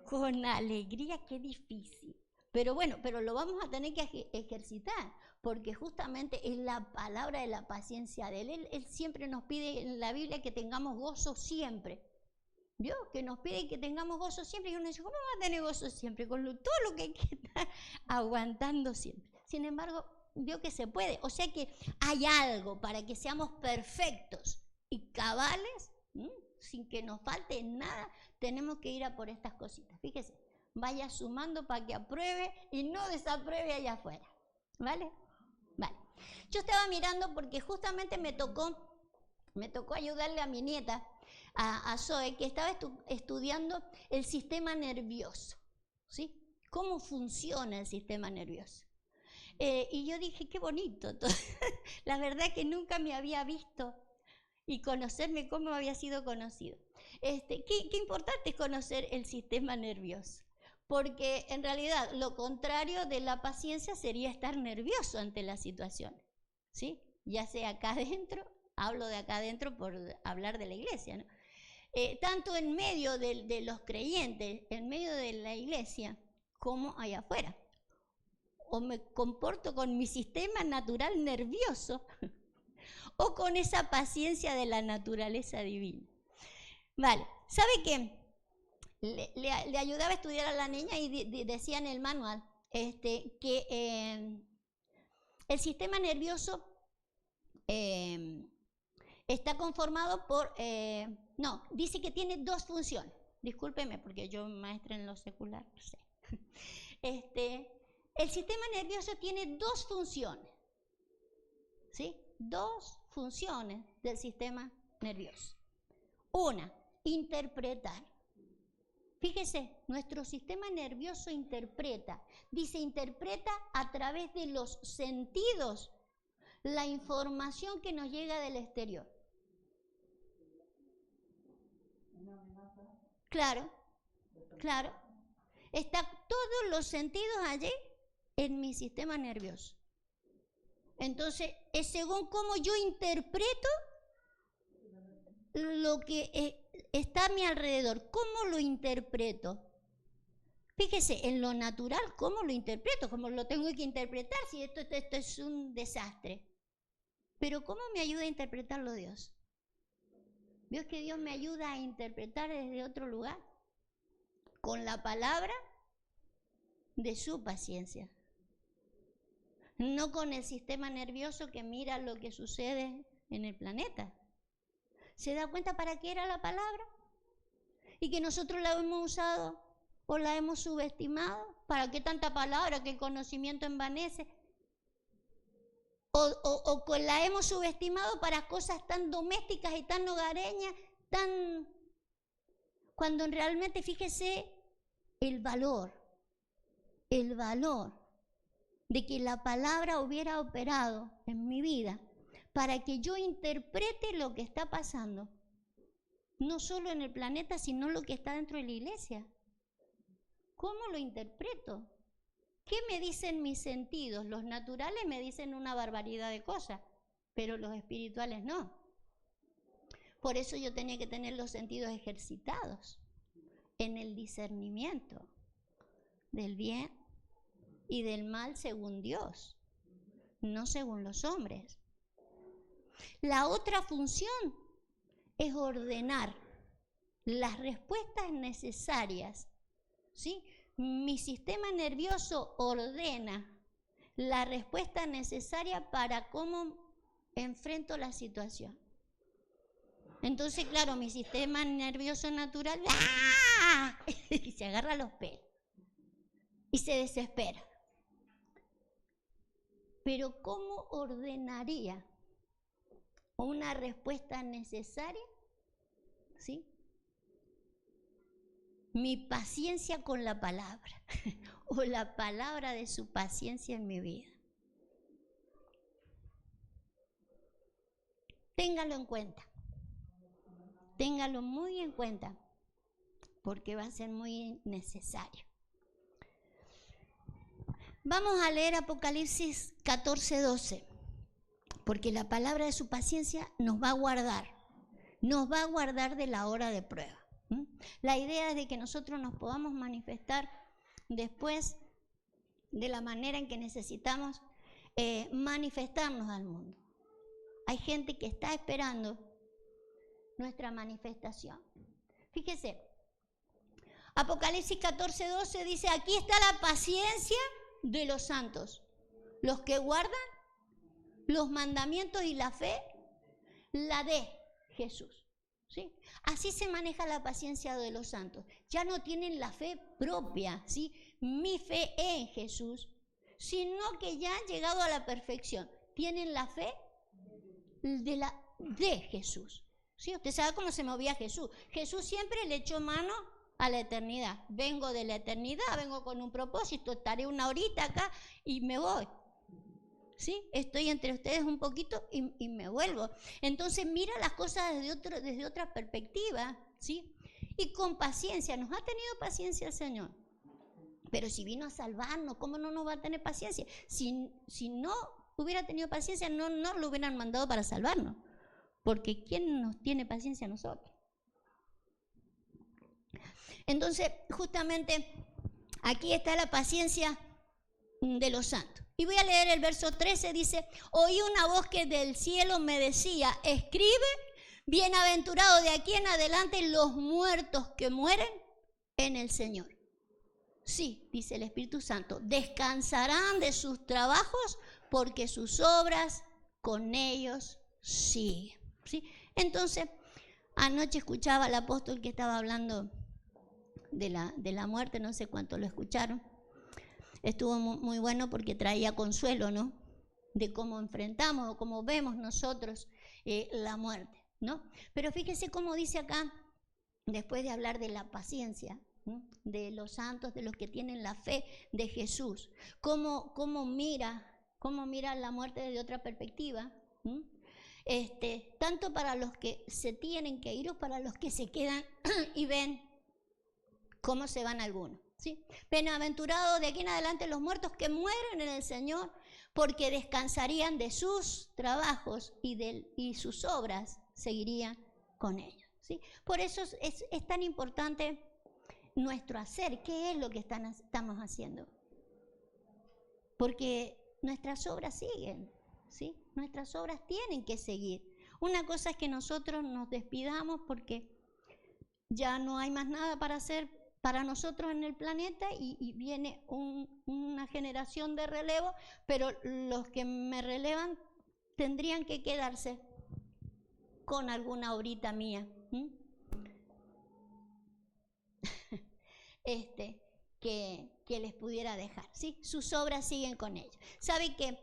[SPEAKER 1] con alegría qué difícil. Pero bueno, pero lo vamos a tener que ejercitar, porque justamente es la palabra de la paciencia de Él. Él siempre nos pide en la Biblia que tengamos gozo siempre. ¿Vio? Que nos pide que tengamos gozo siempre. Y uno dice, ¿cómo va a tener gozo siempre? Con todo lo que hay que estar aguantando siempre. Sin embargo, vio que se puede. O sea que hay algo para que seamos perfectos y cabales, sin que nos falte nada. Tenemos que ir a por estas cositas. Fíjese, vaya sumando para que apruebe y no desapruebe allá afuera. ¿Vale? Vale. Yo estaba mirando porque justamente me tocó ayudarle a mi nieta, a Zoe, que estaba estudiando el sistema nervioso, ¿sí? ¿Cómo funciona el sistema nervioso? Y yo dije, qué bonito. La verdad que nunca me había visto y conocerme cómo había sido conocido. Qué importante es conocer el sistema nervioso, porque en realidad lo contrario de la paciencia sería estar nervioso ante la situación, ¿sí? Ya sea acá adentro, hablo de acá adentro por hablar de la iglesia, ¿no? Tanto en medio de los creyentes, en medio de la iglesia, como allá afuera. O me comporto con mi sistema natural nervioso o con esa paciencia de la naturaleza divina. Vale, ¿sabe qué? Le ayudaba a estudiar a la niña y decía en el manual que el sistema nervioso está conformado por... dice que tiene dos funciones. Discúlpeme porque yo maestra en lo secular, no sé. El sistema nervioso tiene dos funciones, ¿sí? Dos funciones del sistema nervioso. Una, interpretar. Fíjese, nuestro sistema nervioso interpreta. Dice, interpreta a través de los sentidos la información que nos llega del exterior. Claro, claro. Están todos los sentidos allí en mi sistema nervioso. Entonces, es según cómo yo interpreto lo que está a mi alrededor. ¿Cómo lo interpreto? Fíjese, en lo natural, ¿cómo lo interpreto? ¿Cómo lo tengo que interpretar si esto es un desastre? Pero ¿cómo me ayuda a interpretarlo Dios? ¿Vio que Dios me ayuda a interpretar desde otro lugar? Con la palabra de su paciencia. No con el sistema nervioso que mira lo que sucede en el planeta. ¿Se da cuenta para qué era la palabra? Y que nosotros la hemos usado o la hemos subestimado. ¿Para qué tanta palabra que el conocimiento envanece? O que la hemos subestimado para cosas tan domésticas y tan hogareñas, cuando realmente, fíjese, el valor de que la palabra hubiera operado en mi vida para que yo interprete lo que está pasando, no solo en el planeta, sino lo que está dentro de la iglesia. ¿Cómo lo interpreto? ¿Qué me dicen mis sentidos? Los naturales me dicen una barbaridad de cosas, pero los espirituales no. Por eso yo tenía que tener los sentidos ejercitados en el discernimiento del bien y del mal según Dios, no según los hombres. La otra función es ordenar las respuestas necesarias, ¿sí? Mi sistema nervioso ordena la respuesta necesaria para cómo enfrento la situación. Entonces, claro, mi sistema nervioso natural y se agarra los pelos y se desespera. Pero ¿cómo ordenaría una respuesta necesaria? ¿Sí? Mi paciencia con la palabra o la palabra de su paciencia en mi vida. Téngalo en cuenta. Téngalo muy en cuenta porque va a ser muy necesario. Vamos a leer Apocalipsis 14:12, porque la palabra de su paciencia nos va a guardar de la hora de prueba. La idea es de que nosotros nos podamos manifestar después de la manera en que necesitamos manifestarnos al mundo. Hay gente que está esperando nuestra manifestación. Fíjese, Apocalipsis 14:12 dice, aquí está la paciencia de los santos, los que guardan los mandamientos y la fe, la de Jesús. ¿Sí? Así se maneja la paciencia de los santos. Ya no tienen la fe propia, ¿sí? Mi fe en Jesús, sino que ya han llegado a la perfección. Tienen la fe de Jesús. ¿Sí? Usted sabe cómo se movía Jesús. Jesús siempre le echó mano a la eternidad. Vengo de la eternidad, vengo con un propósito, estaré una horita acá y me voy. ¿Sí? Estoy entre ustedes un poquito y me vuelvo. Entonces mira las cosas desde otra perspectiva, ¿sí? Y con paciencia, nos ha tenido paciencia el Señor. Pero si vino a salvarnos, ¿cómo no nos va a tener paciencia? Si no hubiera tenido paciencia, no lo hubieran mandado para salvarnos. Porque ¿quién nos tiene paciencia a nosotros? Entonces, justamente aquí está la paciencia de los santos. Y voy a leer el verso 13, dice, oí una voz que del cielo me decía, escribe, bienaventurado de aquí en adelante los muertos que mueren en el Señor. Sí, dice el Espíritu Santo, descansarán de sus trabajos porque sus obras con ellos siguen. ¿Sí? Entonces, anoche escuchaba al apóstol que estaba hablando de la muerte, no sé cuánto lo escucharon. Estuvo muy bueno porque traía consuelo, ¿no? De cómo enfrentamos o cómo vemos nosotros la muerte, ¿no? Pero fíjese cómo dice acá, después de hablar de la paciencia, de los santos, de los que tienen la fe de Jesús. Cómo mira la muerte desde otra perspectiva. Tanto para los que se tienen que ir o para los que se quedan y ven cómo se van algunos. ¿Sí? Bienaventurados de aquí en adelante los muertos que mueren en el Señor, porque descansarían de sus trabajos y sus obras seguirían con ellos. ¿Sí? Por eso es tan importante nuestro hacer. ¿Qué es lo que estamos haciendo? Porque nuestras obras siguen, ¿sí? Nuestras obras tienen que seguir. Una cosa es que nosotros nos despidamos porque ya no hay más nada para hacer para nosotros en el planeta y viene una generación de relevo, pero los que me relevan tendrían que quedarse con alguna obrita mía. Que les pudiera dejar, ¿sí? Sus obras siguen con ellos. ¿Sabe que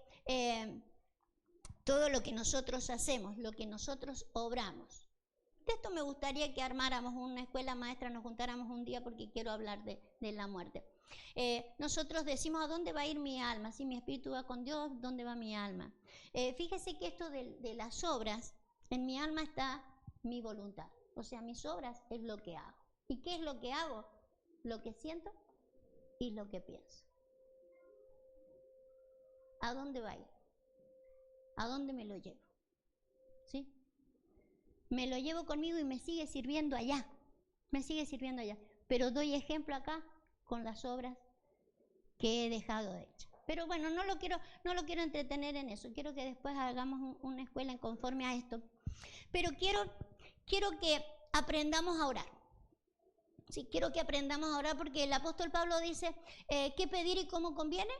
[SPEAKER 1] todo lo que nosotros hacemos, lo que nosotros obramos? De esto me gustaría que armáramos una escuela maestra, nos juntáramos un día porque quiero hablar de la muerte. Nosotros decimos, ¿a dónde va a ir mi alma? Si mi espíritu va con Dios, ¿dónde va mi alma? Fíjese que esto de las obras, en mi alma está mi voluntad. O sea, mis obras es lo que hago. ¿Y qué es lo que hago? Lo que siento y lo que pienso. ¿A dónde va a ir? ¿A dónde me lo llevo? ¿Sí? Me lo llevo conmigo y me sigue sirviendo allá. Me sigue sirviendo allá. Pero doy ejemplo acá con las obras que he dejado de hecho. Pero bueno, no lo quiero entretener en eso. Quiero que después hagamos una escuela en conforme a esto. Pero quiero que aprendamos a orar. Sí, quiero que aprendamos a orar porque el apóstol Pablo dice, ¿qué pedir y cómo conviene?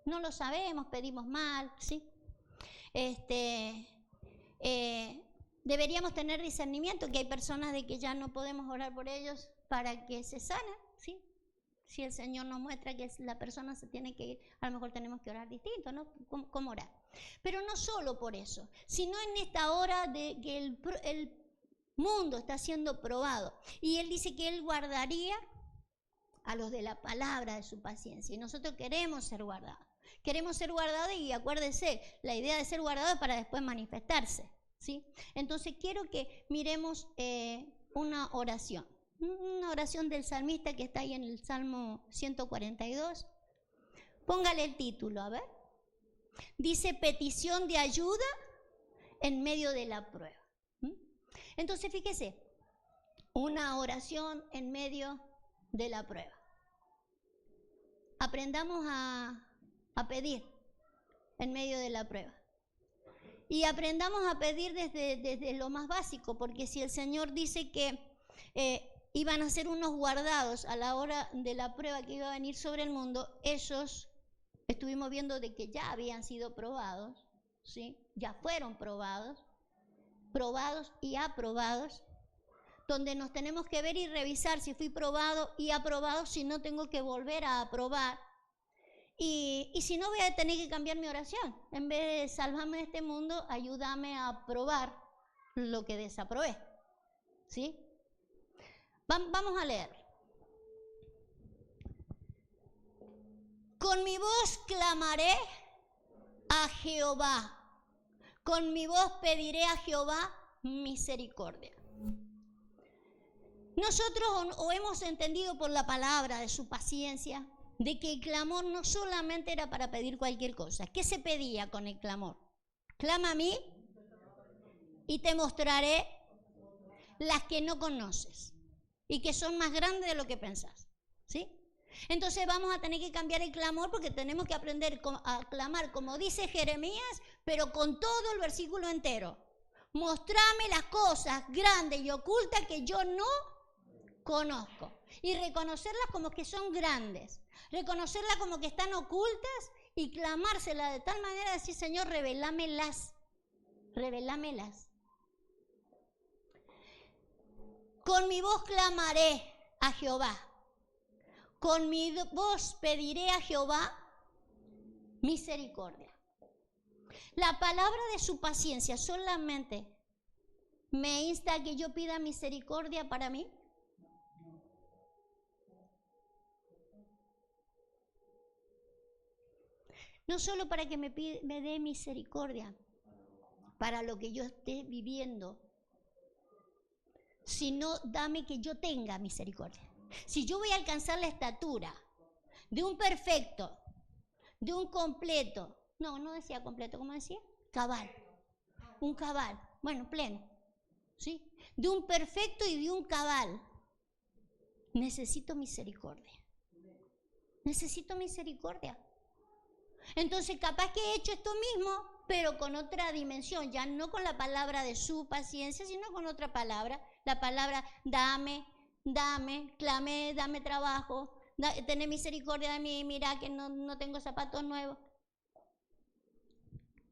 [SPEAKER 1] No lo sabemos, pedimos mal, ¿sí? Deberíamos tener discernimiento, que hay personas de que ya no podemos orar por ellos para que se sanen, ¿sí? Si el Señor nos muestra que la persona se tiene que ir, a lo mejor tenemos que orar distinto, ¿no? ¿Cómo orar? Pero no solo por eso, sino en esta hora de que el mundo está siendo probado. Y Él dice que Él guardaría a los de la palabra de su paciencia. Y nosotros queremos ser guardados. Queremos ser guardados y acuérdese, la idea de ser guardado es para después manifestarse, ¿sí? Entonces quiero que miremos una oración del salmista que está ahí en el Salmo 142. Póngale el título, a ver. Dice, petición de ayuda en medio de la prueba. Entonces fíjese, una oración en medio de la prueba. Aprendamos a pedir en medio de la prueba. Y aprendamos a pedir desde lo más básico, porque si el Señor dice que iban a ser unos guardados a la hora de la prueba que iba a venir sobre el mundo, ellos estuvimos viendo de que ya habían sido probados, ¿sí? Ya fueron probados y aprobados, donde nos tenemos que ver y revisar si fui probado y aprobado, si no tengo que volver a aprobar. Y si no, voy a tener que cambiar mi oración. En vez de salvarme de este mundo, ayúdame a aprobar lo que desaprobé. ¿Sí? Vamos a leer. Con mi voz clamaré a Jehová. Con mi voz pediré a Jehová misericordia. Nosotros o hemos entendido por la palabra de su paciencia, de que el clamor no solamente era para pedir cualquier cosa. ¿Qué se pedía con el clamor? Clama a mí y te mostraré las que no conoces y que son más grandes de lo que pensás. ¿Sí? Entonces vamos a tener que cambiar el clamor porque tenemos que aprender a clamar como dice Jeremías, pero con todo el versículo entero. Mostrame las cosas grandes y ocultas que yo no conozco. Y reconocerlas como que son grandes. Reconocerlas como que están ocultas y clamárselas de tal manera de decir, Señor, revelámelas. Revelámelas. Con mi voz clamaré a Jehová. Con mi voz pediré a Jehová misericordia. La palabra de su paciencia solamente me insta a que yo pida misericordia para mí. No solo para que me dé misericordia para lo que yo esté viviendo, sino dame que yo tenga misericordia. Si yo voy a alcanzar la estatura de un perfecto, de un completo, no decía completo, ¿cómo decía? Cabal, un cabal, bueno, pleno, ¿sí? De un perfecto y de un cabal, necesito misericordia. Necesito misericordia. Entonces, capaz que he hecho esto mismo, pero con otra dimensión, ya no con la palabra de su paciencia, sino con otra palabra, la palabra dame, clamé, dame trabajo, tené misericordia de mí, mira que no tengo zapatos nuevos.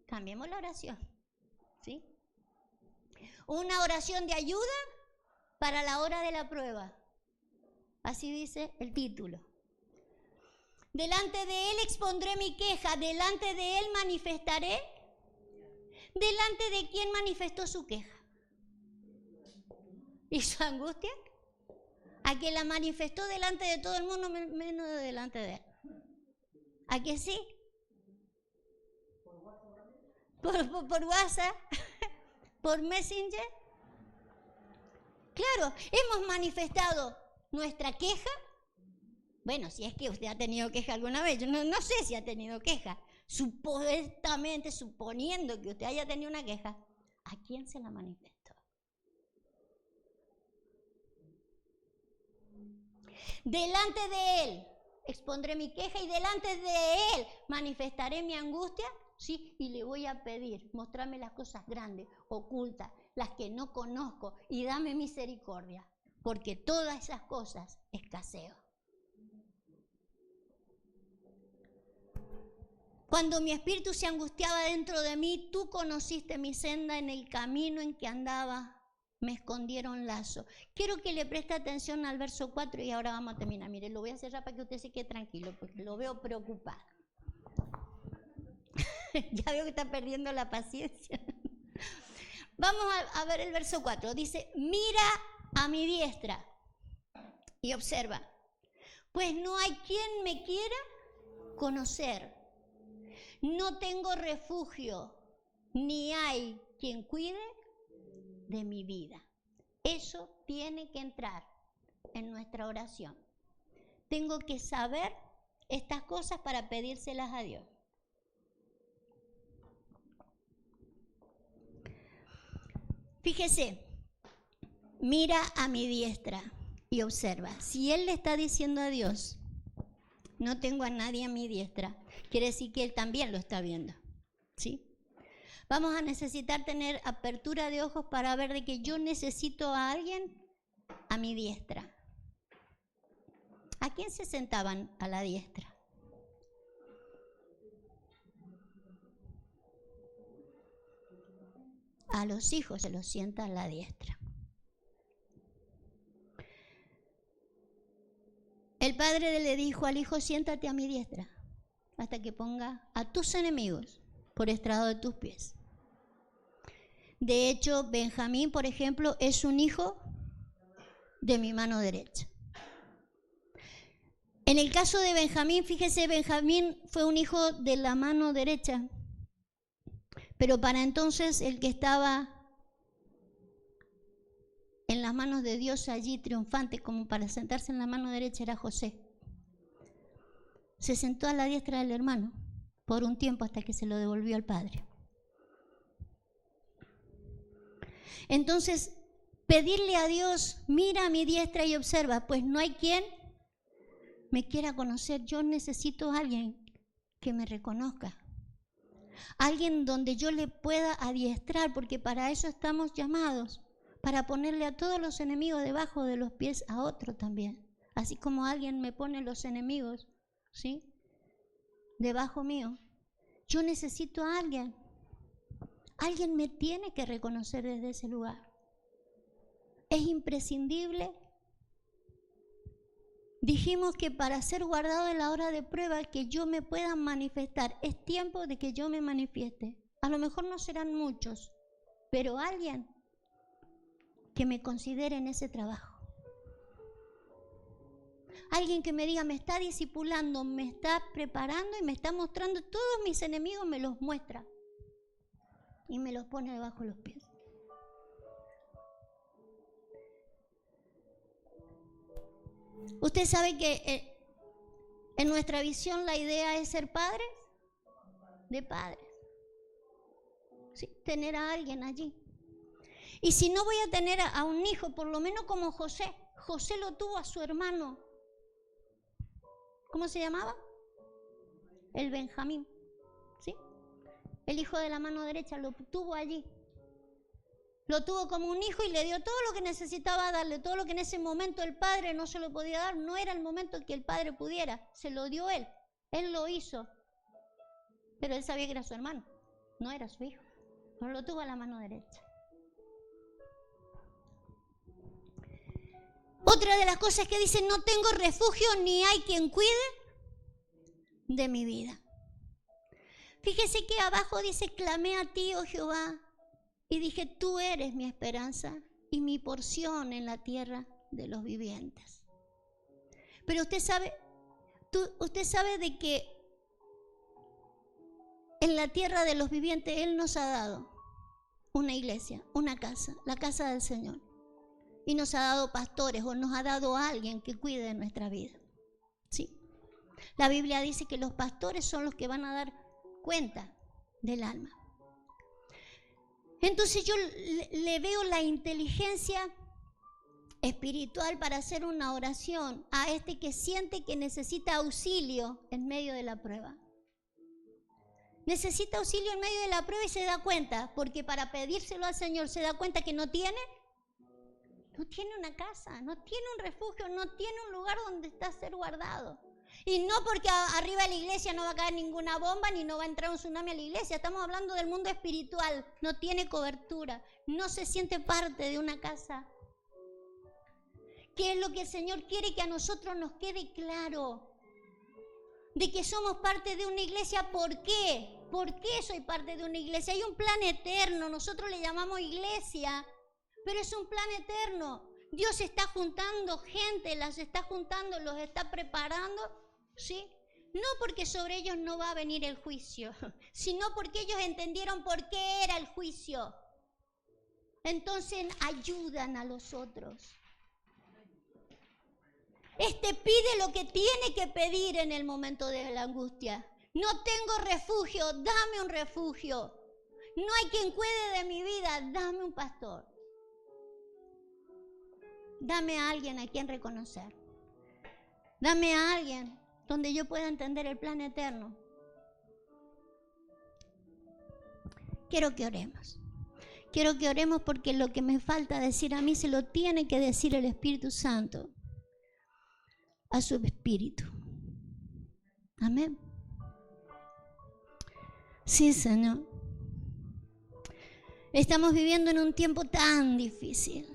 [SPEAKER 1] Cambiemos la oración, ¿sí? Una oración de ayuda para la hora de la prueba. Así dice el título. Delante de él expondré mi queja, delante de él manifestaré. ¿Delante de quién manifestó su queja? ¿Y su angustia? A que la manifestó delante de todo el mundo, menos delante de él. ¿A que sí? Por WhatsApp, por Messenger. Claro, hemos manifestado nuestra queja. Bueno, si es que usted ha tenido queja alguna vez, yo no sé si ha tenido queja. Supuestamente, suponiendo que usted haya tenido una queja, ¿a quién se la manifestó? Delante de él expondré mi queja y delante de él manifestaré mi angustia, ¿sí? Y le voy a pedir, mostrarme las cosas grandes, ocultas, las que no conozco, y dame misericordia, porque todas esas cosas escaseo. Cuando mi espíritu se angustiaba dentro de mí, tú conociste mi senda, en el camino en que andaba, me escondieron lazo. Quiero que le preste atención al verso 4 y ahora vamos a terminar. Mire, lo voy a cerrar para que usted se quede tranquilo, porque lo veo preocupado. Ya veo que está perdiendo la paciencia. Vamos a ver el verso 4. Dice, mira a mi diestra y observa, pues no hay quien me quiera conocer. No tengo refugio, ni hay quien cuide de mi vida. Eso tiene que entrar en nuestra oración. Tengo que saber estas cosas para pedírselas a Dios. Fíjese, mira a mi diestra y observa. Si él le está diciendo a Dios, no tengo a nadie a mi diestra, quiere decir que él también lo está viendo, ¿sí? Vamos a necesitar tener apertura de ojos para ver de que yo necesito a alguien a mi diestra. ¿A quién se sentaban a la diestra? A los hijos se los sienta a la diestra. El padre le dijo al hijo, siéntate a mi diestra, hasta que ponga a tus enemigos por estrado de tus pies. De hecho, Benjamín, por ejemplo, es un hijo de mi mano derecha. En el caso de Benjamín, fíjese, Benjamín fue un hijo de la mano derecha, pero para entonces el que estaba en las manos de Dios allí triunfante como para sentarse en la mano derecha era José. Se sentó a la diestra del hermano por un tiempo hasta que se lo devolvió al padre. Entonces, pedirle a Dios, mira a mi diestra y observa, pues no hay quien me quiera conocer. Yo necesito a alguien que me reconozca. Alguien donde yo le pueda adiestrar, porque para eso estamos llamados, para ponerle a todos los enemigos debajo de los pies a otro también. Así como alguien me pone los enemigos, ¿sí?, debajo mío. Yo necesito a alguien. Alguien me tiene que reconocer desde ese lugar. Es imprescindible. Dijimos que para ser guardado en la hora de prueba, que yo me pueda manifestar, es tiempo de que yo me manifieste. A lo mejor no serán muchos, pero alguien que me considere en ese trabajo. alguien que me diga, me está discipulando, me está preparando y me está mostrando, todos mis enemigos me los muestra y me los pone debajo de los pies. Usted sabe que en nuestra visión la idea es ser padres de padres. Sí, tener a alguien allí. Y si no voy a tener a un hijo, por lo menos como José. José lo tuvo a su hermano. ¿Cómo se llamaba? El Benjamín. ¿Sí? El hijo de la mano derecha lo tuvo allí. Lo tuvo como un hijo y le dio todo lo que necesitaba darle, todo lo que en ese momento el padre no se lo podía dar. No era el momento que el padre pudiera, se lo dio él. Él lo hizo. Pero él sabía que era su hermano, no era su hijo. Pero lo tuvo a la mano derecha. Otra de las cosas que dice, no tengo refugio ni hay quien cuide de mi vida. Fíjese que abajo dice, clamé a ti, oh Jehová, y dije, tú eres mi esperanza y mi porción en la tierra de los vivientes. Pero usted sabe de que en la tierra de los vivientes Él nos ha dado una iglesia, una casa, la casa del Señor. Y nos ha dado pastores o nos ha dado a alguien que cuide de nuestra vida. ¿Sí? La Biblia dice que los pastores son los que van a dar cuenta del alma. Entonces yo le veo la inteligencia espiritual para hacer una oración a este que siente que necesita auxilio en medio de la prueba. Necesita auxilio en medio de la prueba y se da cuenta, porque para pedírselo al Señor se da cuenta que no tiene una casa, no tiene un refugio, no tiene un lugar donde está a ser guardado. Y no porque arriba de la iglesia no va a caer ninguna bomba ni no va a entrar un tsunami a la iglesia. Estamos hablando del mundo espiritual. No tiene cobertura, no se siente parte de una casa. ¿Qué es lo que el Señor quiere que a nosotros nos quede claro? De que somos parte de una iglesia. ¿Por qué? ¿Por qué soy parte de una iglesia? Hay un plan eterno, nosotros le llamamos iglesia, pero es un plan eterno. Dios está juntando gente, las está juntando, los está preparando, ¿sí? No porque sobre ellos no va a venir el juicio, sino porque ellos entendieron por qué era el juicio. Entonces ayudan a los otros. Pide lo que tiene que pedir en el momento de la angustia. No tengo refugio, dame un refugio. No hay quien cuide de mi vida, dame un pastor. Dame a alguien a quien reconocer. Dame a alguien donde yo pueda entender el plan eterno. Quiero que oremos. Quiero que oremos porque lo que me falta decir a mí se lo tiene que decir el Espíritu Santo a su espíritu. Amén. Sí, Señor. Estamos viviendo en un tiempo tan difícil.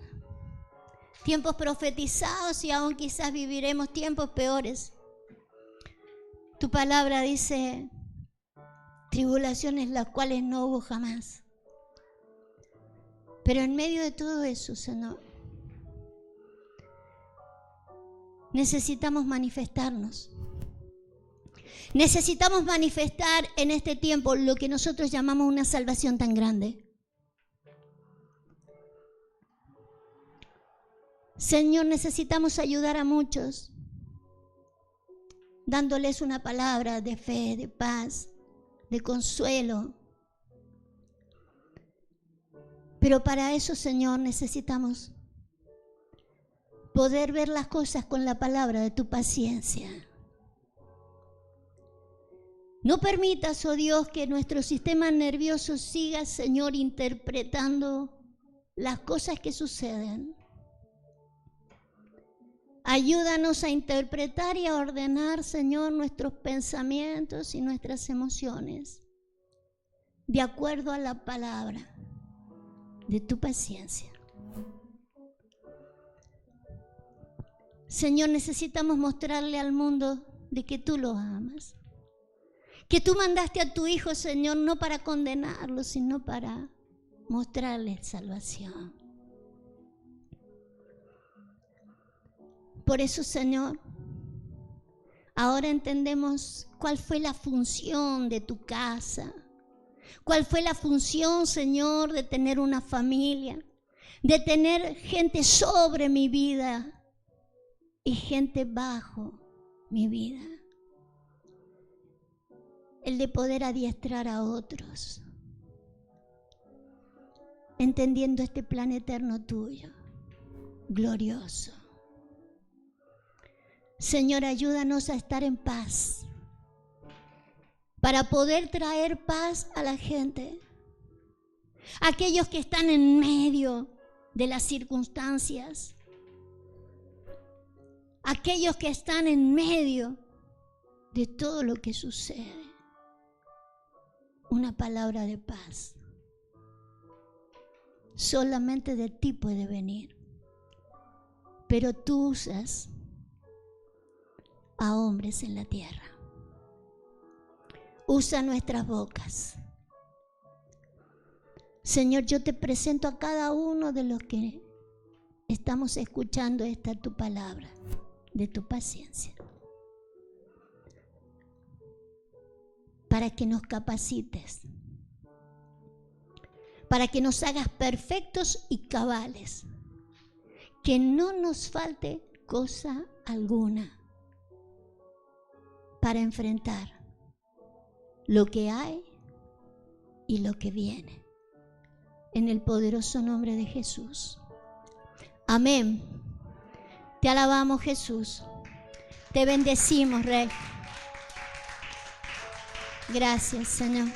[SPEAKER 1] Tiempos profetizados y aún quizás viviremos tiempos peores. Tu palabra dice, tribulaciones las cuales no hubo jamás. Pero en medio de todo eso, Señor, necesitamos manifestarnos. Necesitamos manifestar en este tiempo lo que nosotros llamamos una salvación tan grande. Señor, necesitamos ayudar a muchos, dándoles una palabra de fe, de paz, de consuelo. Pero para eso, Señor, necesitamos poder ver las cosas con la palabra de tu paciencia. No permitas, oh Dios, que nuestro sistema nervioso siga, Señor, interpretando las cosas que suceden. Ayúdanos a interpretar y a ordenar, Señor, nuestros pensamientos y nuestras emociones de acuerdo a la palabra de tu paciencia. Señor, necesitamos mostrarle al mundo de que tú lo amas. Que tú mandaste a tu Hijo, Señor, no para condenarlo, sino para mostrarle salvación. Por eso, Señor, Ahora entendemos cuál fue la función de tu casa. Cuál fue la función, Señor, de tener una familia, de tener gente sobre mi vida y gente bajo mi vida. El de poder adiestrar a otros, entendiendo este plan eterno tuyo, glorioso. Señor, ayúdanos a estar en paz, para poder traer paz a la gente. Aquellos que están en medio de las circunstancias, aquellos que están en medio de todo lo que sucede. Una palabra de paz solamente de ti puede venir, pero tú usas a hombres en la tierra. Usa nuestras bocas. Señor, yo te presento a cada uno de los que estamos escuchando esta tu palabra, de tu paciencia, para que nos capacites, para que nos hagas perfectos y cabales, que no nos falte cosa alguna para enfrentar lo que hay y lo que viene. En el poderoso nombre de Jesús. Amén. Te alabamos, Jesús. Te bendecimos, Rey. Gracias, Señor.